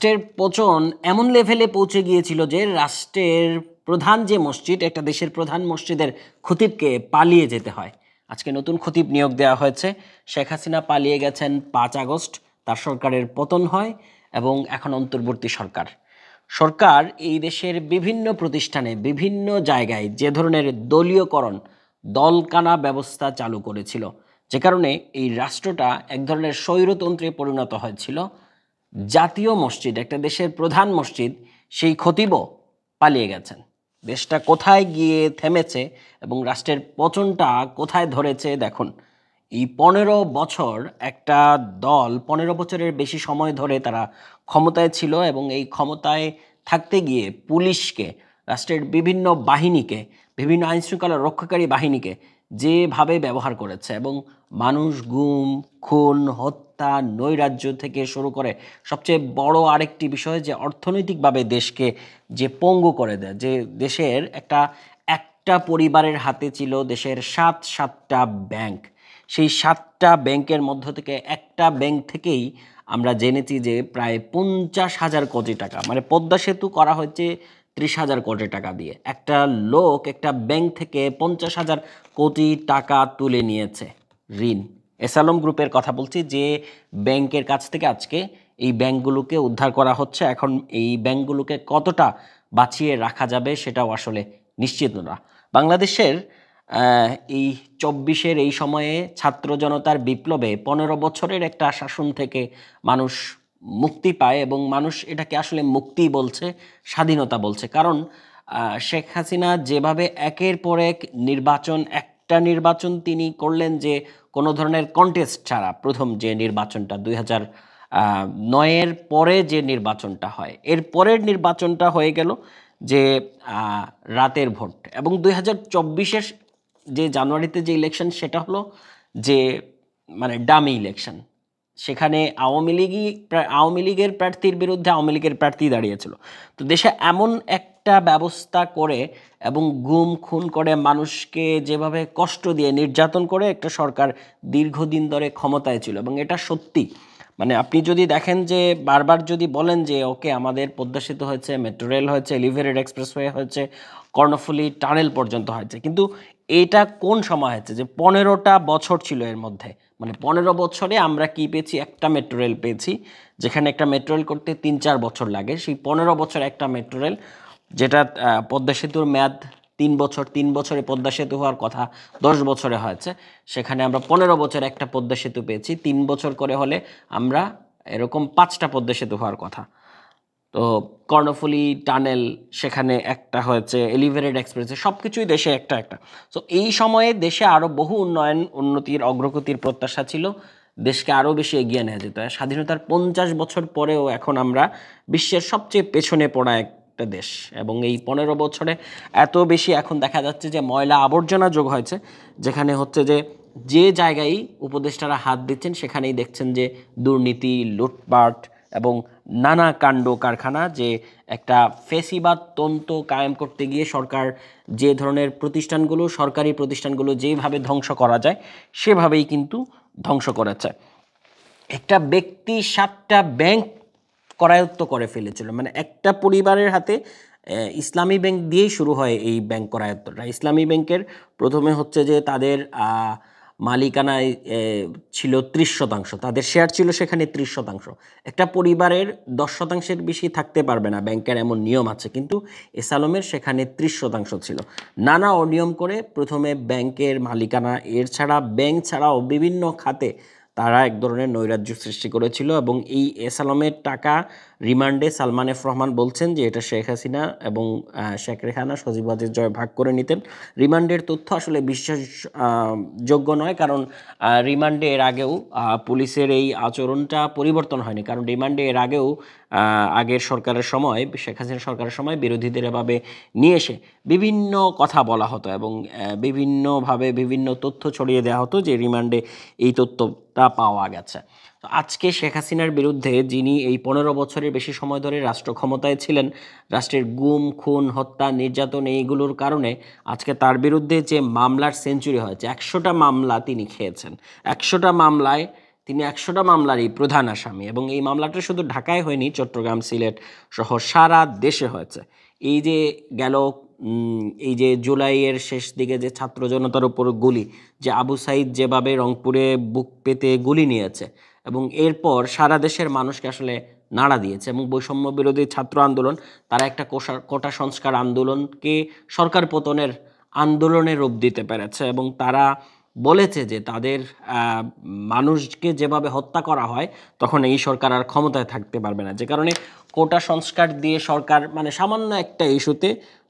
রাষ্ট্রের পতন এমন লেভেলে পৌঁছে গিয়েছিল যে রাষ্ট্রের প্রধান যে মসজিদ, একটা দেশের প্রধান মসজিদের খতিবকে পালিয়ে যেতে হয়। আজকে নতুন খতিব নিয়োগ দেওয়া হয়েছে। শেখ হাসিনা পালিয়ে গেছেন 5 আগস্ট, তার সরকারের পতন হয় এবং এখন অন্তর্বর্তী সরকার। সরকার এই দেশের বিভিন্ন প্রতিষ্ঠানে বিভিন্ন জায়গায় যে ধরনের দলীয়করণ, দলকানা ব্যবস্থা চালু করেছিল, যে কারণে এই রাষ্ট্রটা এক ধরনের স্বৈরতন্ত্রে পরিণত হয়েছিল। জাতীয় মসজিদ, একটা দেশের প্রধান মসজিদ, সেই খতিবও পালিয়ে গেছেন। দেশটা কোথায় গিয়ে থেমেছে এবং রাষ্ট্রের পতনটা কোথায় ধরেছে দেখুন। এই 15 বছর একটা দল 15 বছরের বেশি সময় ধরে তারা ক্ষমতায় ছিল এবং এই ক্ষমতায় থাকতে গিয়ে পুলিশকে, রাষ্ট্রের বিভিন্ন বাহিনীকে, বিভিন্ন আইনশৃঙ্খলা রক্ষাকারী বাহিনীকে যেভাবে ব্যবহার করেছে এবং মানুষ গুম, খুন, হত্যা, নৈরাজ্য থেকে শুরু করে সবচেয়ে বড় আরেকটি বিষয় যে অর্থনৈতিকভাবে দেশকে যে পঙ্গু করে দেয়, যে দেশের একটা একটা পরিবারের হাতে ছিল দেশের সাতটা ব্যাংক। সেই 7টা ব্যাংকের মধ্য থেকে একটা ব্যাংক থেকেই আমরা জেনেছি যে প্রায় 50,000 কোটি টাকা, মানে পদ্মা সেতু করা হচ্ছে 30,000 কোটি টাকা দিয়ে। একটা লোক একটা ব্যাংক থেকে 50,000 কোটি টাকা তুলে নিয়েছে ঋণ। এসালম গ্রুপের কথা বলছি, যে ব্যাংকের কাছ থেকে আজকে এই ব্যাংকগুলোকে উদ্ধার করা হচ্ছে। এখন এই ব্যাংকগুলোকে কতটা বাঁচিয়ে রাখা যাবে সেটাও আসলে নিশ্চিত না। বাংলাদেশের এই 24-এর এই সময়ে ছাত্র জনতার বিপ্লবে 15 বছরের একটা শাসন থেকে মানুষ মুক্তি পায় এবং মানুষ এটাকে আসলে মুক্তি বলছে, স্বাধীনতা বলছে। কারণ শেখ হাসিনা যেভাবে একের পর এক নির্বাচন, একটা নির্বাচন তিনি করলেন যে কোনো ধরনের কন্টেস্ট ছাড়া। প্রথম যে নির্বাচনটা 2009-এর পরে যে নির্বাচনটা হয়, এর পরের নির্বাচনটা হয়ে গেল যে রাতের ভোট, এবং 2024-এর যে জানুয়ারিতে যে ইলেকশন সেটা হলো যে মানে ডামি ইলেকশন। সেখানে আওয়ামী লীগের প্রার্থীর বিরুদ্ধে আওয়ামী লীগের প্রার্থী দাঁড়িয়েছিল। তো দেশে এমন একটা ব্যবস্থা করে এবং গুম খুন করে মানুষকে যেভাবে কষ্ট দিয়ে নির্যাতন করে একটা সরকার দীর্ঘদিন ধরে ক্ষমতায় ছিল। এবং এটা সত্যি, মানে আপনি যদি দেখেন যে বারবার যদি বলেন যে ওকে আমাদের পদ্মা সেতু হয়েছে, মেট্রো রেল হয়েছে, এলিভেটেড এক্সপ্রেসওয়ে হয়েছে, কর্ণফুলী টানেল পর্যন্ত হয়েছে, কিন্তু এটা কোন সময় হয়েছে? যে 15টা বছর ছিল এর মধ্যে। মানে 15 বছরে আমরা কি পেয়েছি? একটা মেট্রো রেল পেয়েছি, যেখানে একটা মেট্রো রেল করতে 3-4 বছর লাগে। সেই 15 বছর একটা মেট্রো রেল, যেটা পদ্মা সেতুর মেয়াদ 3 বছর, 3 বছরে পদ্মা সেতু হওয়ার কথা 10 বছরে হয়েছে, সেখানে আমরা 15 বছর একটা পদ্মা সেতু পেয়েছি। 3 বছর করে হলে আমরা এরকম 5টা পদ্মা সেতু হওয়ার কথা। তো কর্ণফুলী টানেল সেখানে একটা হয়েছে, এলিভেটেড এক্সপ্রেসে, সব কিছুই দেশে একটা একটা। তো এই সময়ে দেশে আরও বহু উন্নতির অগ্রগতির প্রত্যাশা ছিল, দেশকে আরও বেশি এগিয়ে নেওয়া যেত। স্বাধীনতার 50 বছর পরেও এখন আমরা বিশ্বের সবচেয়ে পেছনে পড়া একটা দেশ, এবং এই 15 বছরে এত বেশি এখন দেখা যাচ্ছে যে ময়লা আবর্জনা যোগ হয়েছে, যেখানে হচ্ছে যে যে জায়গায় উপদেষ্টারা হাত দিচ্ছেন সেখানেই দেখছেন যে দুর্নীতি, লুটপাট এবং নানা কাণ্ড কারখানা। যে একটা ফেসিবাদ তন্ত্র কায়েম করতে গিয়ে সরকার যে ধরনের প্রতিষ্ঠানগুলো, সরকারি প্রতিষ্ঠানগুলো যেভাবে ধ্বংস করা যায় সেভাবেই কিন্তু ধ্বংস করেছে। একটা ব্যক্তি 7টা ব্যাংক করায়ত্ত করে ফেলেছিল। মানে একটা পরিবারের হাতে ইসলামী ব্যাংক দিয়েই শুরু হয় এই ব্যাংক করায়ত্তটা। ইসলামী ব্যাংকের প্রথমে হচ্ছে যে তাদের মালিকানায় ছিল 30%, তাদের শেয়ার ছিল সেখানে 30%। একটা পরিবারের 10%-এর বেশি থাকতে পারবে না, ব্যাংকের এমন নিয়ম আছে, কিন্তু এসালমের সেখানে 30% ছিল। নানা অনিয়ম করে প্রথমে ব্যাংকের মালিকানা, এর ছাড়া ব্যাংক ছাড়াও বিভিন্ন খাতে তারা এক ধরনের নৈরাজ্য সৃষ্টি করেছিল। এবং এই এসালমের টাকা রিমান্ডে সালমান এফ রহমান বলছেন যে এটা শেখ হাসিনা এবং শেখ রেহানা, সজীব ওয়াজেদ জয় ভাগ করে নিতেন। রিমান্ডের তথ্য আসলে বিশ্বাসযোগ্য নয়, কারণ রিমান্ডে এর আগেও পুলিশের এই আচরণটা পরিবর্তন হয়নি। কারণ রিমান্ডে এর আগেও আগের সরকারের সময়, শেখ হাসিনা সরকারের সময় বিরোধীদের এভাবে নিয়ে এসে বিভিন্ন কথা বলা হতো এবং বিভিন্নভাবে বিভিন্ন তথ্য ছড়িয়ে দেওয়া হতো যে রিমান্ডে এই তথ্যটা পাওয়া গেছে। তো আজকে শেখ হাসিনার বিরুদ্ধে, যিনি এই 15 বছরের বেশি সময় ধরে রাষ্ট্র ক্ষমতায় ছিলেন, রাষ্ট্রের গুম খুন হত্যা নির্যাতন এইগুলোর কারণে আজকে তার বিরুদ্ধে যে মামলার সেঞ্চুরি হয়েছে, 100টা মামলা তিনি খেয়েছেন। 100টা মামলায় তিনি 100টা মামলারই প্রধান আসামি এবং এই মামলাটা শুধু ঢাকায় হয়নি, চট্টগ্রাম, সিলেট সহ সারা দেশে হয়েছে। এই যে গেল এই যে জুলাইয়ের শেষ দিকে যে ছাত্র জনতার উপর গুলি, যে আবু সাইদ যেভাবে রংপুরে বুক পেতে গুলি নিয়েছে এবং এরপর সারা দেশের মানুষকে আসলে নাড়া দিয়েছে এবং বৈষম্য বিরোধী ছাত্র আন্দোলন তারা একটা কোটা সংস্কার আন্দোলনকে সরকার পতনের আন্দোলনে রূপ দিতে পেরেছে এবং তারা বলেছে যে তাদের মানুষকে যেভাবে হত্যা করা হয় তখন এই সরকার আর ক্ষমতায় থাকতে পারবে না, যে কারণে কোটা সংস্কার দিয়ে সরকার মানে সামান্য একটা ইস্যুতে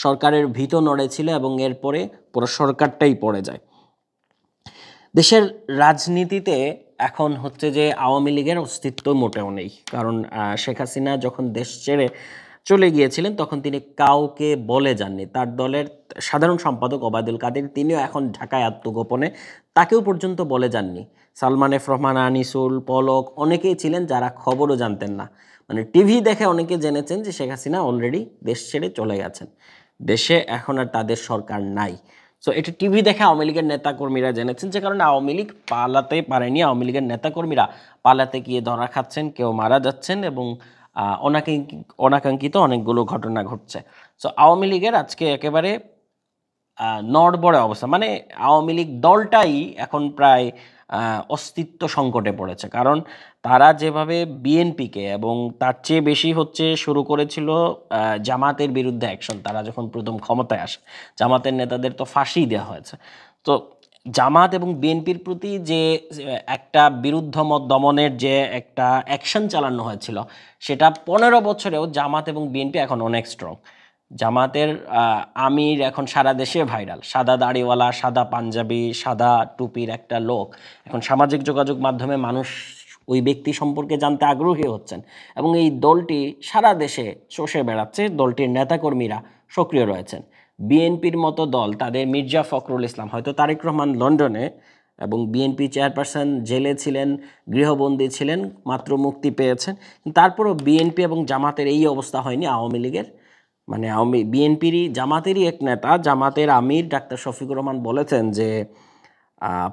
সরকারের ভিত নড়েছিল এবং এরপরে পুরো সরকারটাই পড়ে যায়। দেশের রাজনীতিতে এখন হচ্ছে যে আওয়ামী লীগের অস্তিত্ব মোটেও নেই, কারণ শেখ হাসিনা যখন দেশ ছেড়ে চলে গিয়েছিলেন তখন তিনি কাউকে বলে যাননি। তার দলের সাধারণ সম্পাদক ওবায়দুল কাদের তিনিও এখন ঢাকায় আত্মগোপনে, তাকেও পর্যন্ত বলে যাননি। সালমান এফ রহমান, আনিসুল, পলক অনেকেই ছিলেন যারা খবরও জানতেন না, মানে টিভি দেখে অনেকে জেনেছেন যে শেখ হাসিনা অলরেডি দেশ ছেড়ে চলে গেছেন, দেশে এখন আর তাদের সরকার নাই। সো এটা টিভি দেখে আওয়ামী লীগের নেতাকর্মীরা জেনেছেন, যে কারণে আওয়ামী লীগ পালাতে পারেনি। আওয়ামী লীগের নেতাকর্মীরা পালাতে গিয়ে ধরা খাচ্ছেন, কেউ মারা যাচ্ছেন এবং অনাকাঙ্ক্ষিত অনেকগুলো ঘটনা ঘটছে। সো আওয়ামী লীগের আজকে একেবারে নড়বড়ে অবস্থা, মানে আওয়ামী লীগ দলটাই এখন প্রায় অস্তিত্ব সংকটে পড়েছে, কারণ তারা যেভাবে বিএনপিকে এবং তার চেয়ে বেশি হচ্ছে শুরু করেছিল জামাতের বিরুদ্ধে অ্যাকশন। তারা যখন প্রথম ক্ষমতায় আসে জামাতের নেতাদের তো ফাঁসি দেওয়া হয়েছে। তো জামাত এবং বিএনপির প্রতি যে একটা বিরুদ্ধ মত দমনের যে একটা অ্যাকশন চালানো হয়েছিল, সেটা 15 বছরেও জামাত এবং বিএনপি এখন অনেক স্ট্রং। জামাতের আমির এখন সারা দেশে ভাইরাল, সাদা দাড়িওয়ালা, সাদা পাঞ্জাবি, সাদা টুপির একটা লোক। এখন সামাজিক যোগাযোগ মাধ্যমে মানুষ ওই ব্যক্তি সম্পর্কে জানতে আগ্রহী হচ্ছেন এবং এই দলটি সারা দেশে চষে বেড়াচ্ছে, দলটির নেতাকর্মীরা সক্রিয় রয়েছেন। বিএনপির মতো দল, তাদের মির্জা ফখরুল ইসলাম, হয়তো তারেক রহমান লন্ডনে এবং বিএনপি চেয়ারপারসন জেলে ছিলেন, গৃহবন্দী ছিলেন, মাত্র মুক্তি পেয়েছেন, তারপরও বিএনপি এবং জামাতের এই অবস্থা হয়নি আওয়ামী লীগের। মানে বিএনপিরই জামাতেরই এক নেতা, জামাতের আমির ডাক্তার শফিকুর রহমান বলেছেন যে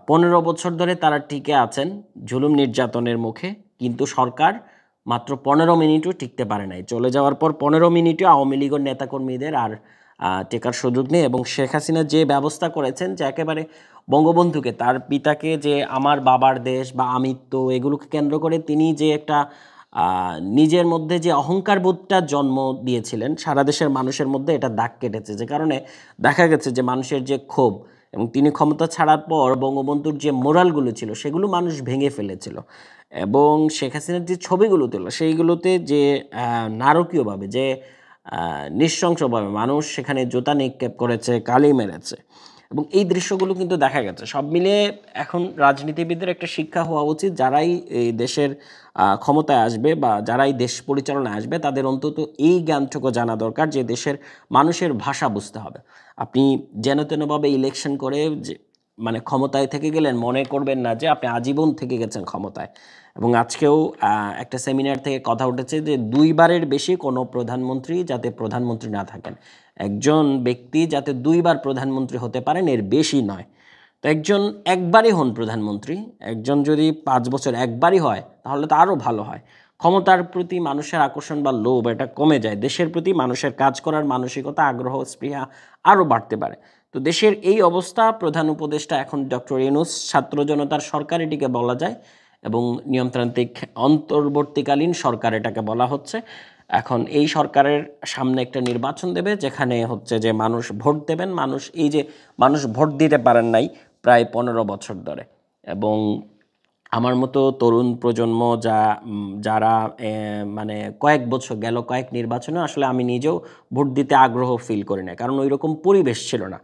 15 বছর ধরে তারা টিকে আছেন জুলুম নির্যাতনের মুখে, কিন্তু সরকার মাত্র 15 মিনিটও টিকতে পারে নাই। চলে যাওয়ার পর 15 মিনিটও আওয়ামী লীগের নেতাকর্মীদের আর টেকার সুযোগ নেই এবং শেখ হাসিনা যে ব্যবস্থা করেছেন যে একেবারে বঙ্গবন্ধুকে, তার পিতাকে, যে আমার বাবার দেশ বা আমিত্ব এগুলোকে কেন্দ্র করে তিনি যে একটা নিজের মধ্যে যে অহংকার বোধটা জন্ম দিয়েছিলেন সারা দেশের মানুষের মধ্যে, এটা দাগ কেটেছে, যে কারণে দেখা গেছে যে মানুষের যে ক্ষোভ এবং তিনি ক্ষমতা ছাড়ার পর বঙ্গবন্ধুর যে মোরালগুলো ছিল সেগুলো মানুষ ভেঙে ফেলেছিল এবং শেখ হাসিনার যে ছবিগুলো তোলা সেইগুলোতে যে নারকীয়ভাবে, যে নৃশংসভাবে মানুষ সেখানে জুতা নিক্ষেপ করেছে, কালি মেরেছে এবং এই দৃশ্যগুলো কিন্তু দেখা গেছে। সব মিলিয়ে এখন রাজনীতিবিদদের একটা শিক্ষা হওয়া উচিত, যারাই এই দেশের ক্ষমতায় আসবে বা যারাই দেশ পরিচালনায় আসবে তাদের অন্তত এই জ্ঞানটুকু জানা দরকার যে দেশের মানুষের ভাষা বুঝতে হবে। আপনি যেন তেনভাবে ইলেকশন করে যে মানে ক্ষমতায় থেকে গেলেন, মনে করবেন না যে আপনি আজীবন থেকে গেছেন ক্ষমতায়। এবং আজকেও একটা সেমিনার থেকে কথা উঠেছে যে 2বারের বেশি কোনো প্রধানমন্ত্রী যাতে প্রধানমন্ত্রী না থাকেন, একজন ব্যক্তি যাতে 2বার প্রধানমন্ত্রী হতে পারেন, এর বেশি নয়। তো একজন একবারই হন প্রধানমন্ত্রী, একজন যদি 5 বছর একবারই হয় তাহলে তো আরও ভালো হয়। ক্ষমতার প্রতি মানুষের আকর্ষণ বা লোভ এটা কমে যায়, দেশের প্রতি মানুষের কাজ করার মানসিকতা, আগ্রহ, স্পৃহা আরও বাড়তে পারে। তো দেশের এই অবস্থা, প্রধান উপদেষ্টা এখন ডক্টর ইউনূস, ছাত্র জনতার সরকার এটিকে বলা যায় এবং নিয়মতান্ত্রিক অন্তর্বর্তীকালীন সরকার এটাকে বলা হচ্ছে। এখন এই সরকারের সামনে একটা নির্বাচন দেবে যেখানে হচ্ছে যে মানুষ ভোট দেবেন, মানুষ এই যে মানুষ ভোট দিতে পারেন নাই প্রায় 15 বছর ধরে এবং আমার মতো তরুণ প্রজন্ম যারা মানে কয়েক বছর গেল কয়েক নির্বাচনে আসলে আমি নিজেও ভোট দিতে আগ্রহ ফিল করি না, কারণ ওই রকম পরিবেশ ছিল না।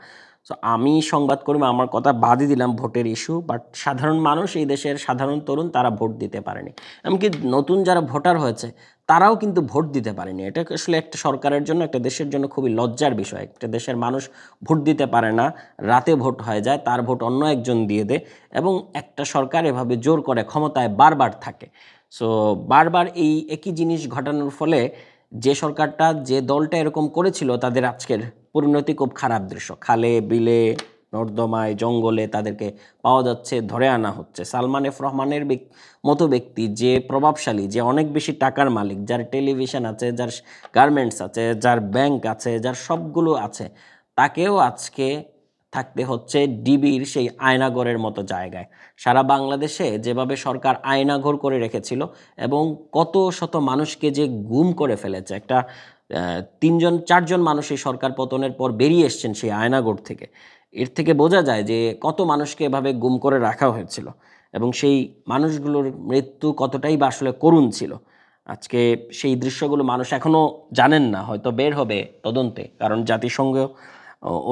সো আমি সংবাদকর্মী, আমার কথা বাদই দিলাম ভোটের ইস্যু, বাট সাধারণ মানুষ, এই দেশের সাধারণ তরুণ তারা ভোট দিতে পারেনি। এমনকি নতুন যারা ভোটার হয়েছে তারাও কিন্তু ভোট দিতে পারেনি। এটা আসলে একটা সরকারের জন্য, একটা দেশের জন্য খুবই লজ্জার বিষয়। একটা দেশের মানুষ ভোট দিতে পারে না, রাতে ভোট হয়ে যায়, তার ভোট অন্য একজন দিয়ে দেয় এবং একটা সরকার এভাবে জোর করে ক্ষমতায় বারবার থাকে। সো বারবার এই একই জিনিস ঘটানোর ফলে যে সরকারটা, যে দলটা এরকম করেছিল তাদের আজকের পরিণতি খুব খারাপ দৃশ্য। খালে বিলে নর্দমায় জঙ্গলে তাদেরকে পাওয়া যাচ্ছে, ধরে আনা হচ্ছে। সালমান এফ রহমানের মতো ব্যক্তি, যে প্রভাবশালী, যে অনেক বেশি টাকার মালিক, যার টেলিভিশন আছে, যার গার্মেন্টস আছে, যার ব্যাংক আছে, যার সবগুলো আছে, তাকেও আজকে থাকতে হচ্ছে ডিবির সেই আয়নাঘরের মতো জায়গায়। সারা বাংলাদেশে যেভাবে সরকার আয়নাঘর করে রেখেছিল এবং কত শত মানুষকে যে গুম করে ফেলেছে, একটা 3-4জন মানুষ এই সরকার পতনের পর বেরিয়ে এসছেন সেই আয়নাঘর থেকে। এর থেকে বোঝা যায় যে কত মানুষকে এভাবে গুম করে রাখা হয়েছিল এবং সেই মানুষগুলোর মৃত্যু কতটাই বা আসলে করুণ ছিল। আজকে সেই দৃশ্যগুলো মানুষ এখনও জানেন না, হয়তো বের হবে তদন্তে, কারণ জাতিসংঘ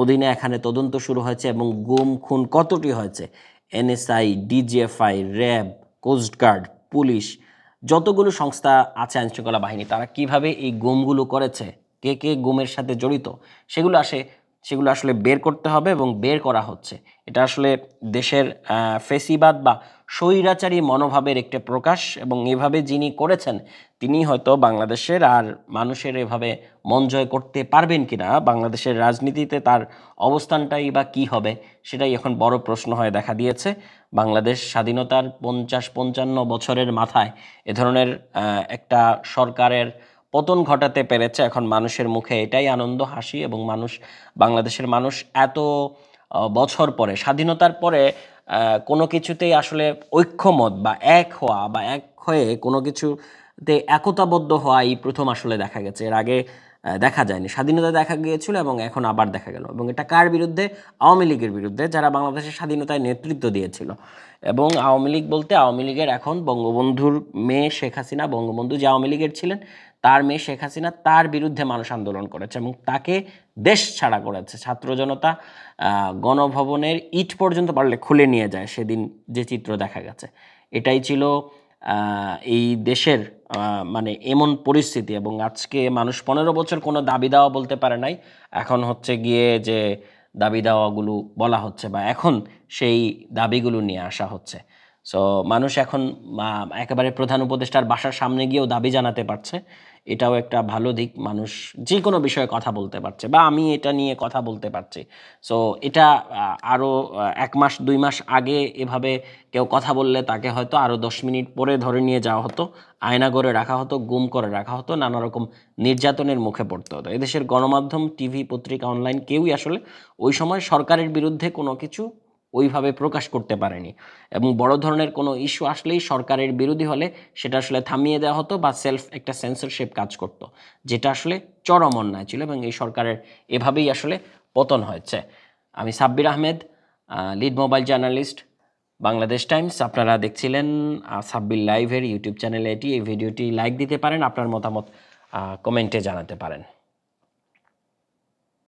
অধীনে এখানে তদন্ত শুরু হয়েছে এবং গুম খুন কতটি হয়েছে, NSI, DGFI, RAB, coast guard, police, যতগুলো সংস্থা আছে আইনশৃঙ্খলা বাহিনী, তারা কিভাবে এই গুমগুলো করেছে, কে কে গুমের সাথে জড়িত, সেগুলো আসলে বের করতে হবে এবং বের করা হচ্ছে। এটা আসলে দেশের ফেসিবাদ বা স্বৈরাচারী মনোভাবের একটা প্রকাশ এবং এভাবে যিনি করেছেন তিনি হয়তো বাংলাদেশের আর মানুষের এভাবে মন জয় করতে পারবেন কিনা, বাংলাদেশের রাজনীতিতে তার অবস্থানটাই বা কী হবে, সেটাই এখন বড় প্রশ্ন হয়ে দেখা দিয়েছে। বাংলাদেশ স্বাধীনতার 50-55 বছরের মাথায় এ ধরনের একটা সরকারের পতন ঘটাতে পেরেছে। এখন মানুষের মুখে এটাই আনন্দ, হাসি, এবং বাংলাদেশের মানুষ এত বছর পরে, স্বাধীনতার পরে কোনো কিছুতেই আসলে ঐক্যমত বা এক হওয়া বা এক হয়ে কোনো কিছুতে একতাবদ্ধ হওয়া এই প্রথম আসলে দেখা গেছে। এর আগে দেখা যায়নি। স্বাধীনতা দেখা গিয়েছিল এবং এখন আবার দেখা গেল, এবং এটা কার বিরুদ্ধে? আওয়ামী লীগের বিরুদ্ধে, যারা বাংলাদেশের স্বাধীনতায় নেতৃত্ব দিয়েছিল। এবং আওয়ামী লীগ বলতে আওয়ামী লীগের এখন বঙ্গবন্ধুর মেয়ে শেখ হাসিনা, বঙ্গবন্ধু যে আওয়ামী লীগের ছিলেন তার মেয়ে শেখ হাসিনা, তার বিরুদ্ধে মানুষ আন্দোলন করেছে এবং তাকে দেশ ছাড়া করেছে। ছাত্র জনতা গণভবনের ইট পর্যন্ত পারলে খুলে নিয়ে যায় সেদিন, যে চিত্র দেখা গেছে। এটাই ছিল এই দেশের মানে এমন পরিস্থিতি। এবং আজকে মানুষ 15 বছর কোনো দাবি দাওয়া বলতে পারে নাই, এখন হচ্ছে গিয়ে যে দাবি দাওয়াগুলো বলা হচ্ছে বা এখন সেই দাবিগুলো নিয়ে আসা হচ্ছে। সো মানুষ এখন একেবারে প্রধান উপদেষ্টার বাসার সামনে গিয়েও দাবি জানাতে পারছে। এটাও একটা ভালো দিক, মানুষ যে কোনো বিষয়ে কথা বলতে পারছে বা আমি এটা নিয়ে কথা বলতে পারছি। সো এটা আরও 1 মাস 2 মাস আগে এভাবে কেউ কথা বললে তাকে হয়তো আরও 10 মিনিট পরে ধরে নিয়ে যাওয়া হতো, আয়না করে রাখা হতো, গুম করে রাখা হতো, নানা রকম নির্যাতনের মুখে পড়তে হতো। এদেশের গণমাধ্যম, টিভি, পত্রিকা, অনলাইন কেউই আসলে ওই সময় সরকারের বিরুদ্ধে কোনো কিছু ওইভাবে প্রকাশ করতে পারেনি। এবং বড় ধরনের কোনো ইস্যু আসলেই সরকারের বিরোধী হলে সেটা আসলে থামিয়ে দেওয়া হতো বা একটা সেন্সরশিপ কাজ করতো, যেটা আসলে চরম অন্যায় ছিল এবং এই সরকারের এভাবেই আসলে পতন হয়েছে। আমি Sabbir Ahmed, lead mobile journalist, Bangladesh Times. আপনারা দেখছিলেন সাব্বির লাইভের ইউটিউব চ্যানেলে এটি। এই ভিডিওটি লাইক দিতে পারেন, আপনার মতামত কমেন্টে জানাতে পারেন।